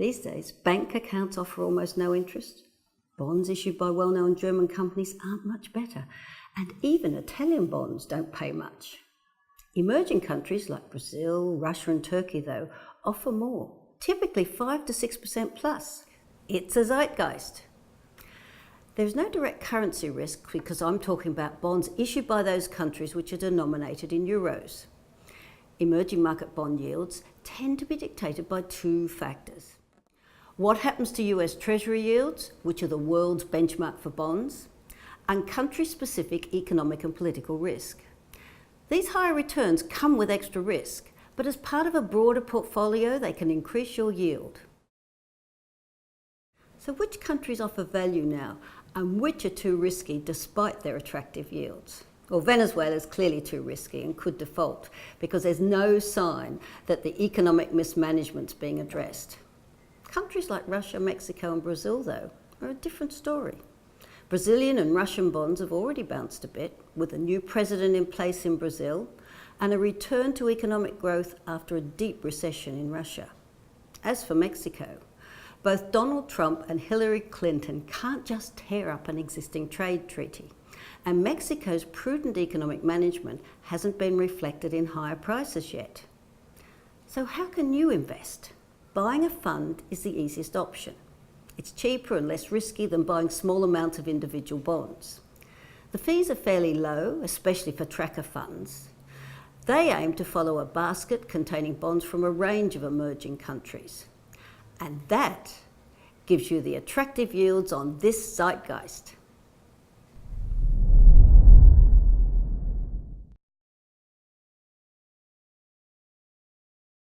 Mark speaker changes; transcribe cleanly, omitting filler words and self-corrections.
Speaker 1: These days, bank accounts offer almost no interest. Bonds issued by well-known German companies aren't much better, and even Italian bonds don't pay much. Emerging countries like Brazil, Russia and Turkey, though, offer more, typically 5 to 6% plus. It's a zeitgeist. There's no direct currency risk because I'm talking about bonds issued by those countries which are denominated in euros. Emerging market bond yields tend to be dictated by two factors. What happens to US Treasury yields, which are the world's benchmark for bonds, and country-specific economic and political risk. These higher returns come with extra risk, but as part of a broader portfolio, they can increase your yield. So which countries offer value now, and which are too risky despite their attractive yields? Well, Venezuela is clearly too risky and could default because there's no sign that the economic mismanagement's being addressed. Countries like Russia, Mexico and Brazil, though, are a different story. Brazilian and Russian bonds have already bounced a bit, with a new president in place in Brazil and a return to economic growth after a deep recession in Russia. As for Mexico, both Donald Trump and Hillary Clinton can't just tear up an existing trade treaty, and Mexico's prudent economic management hasn't been reflected in higher prices yet. So how can you invest? Buying a fund is the easiest option. It's cheaper and less risky than buying small amounts of individual bonds. The fees are fairly low, especially for tracker funds. They aim to follow a basket containing bonds from a range of emerging countries. And that gives you the attractive yields on this zeitgeist.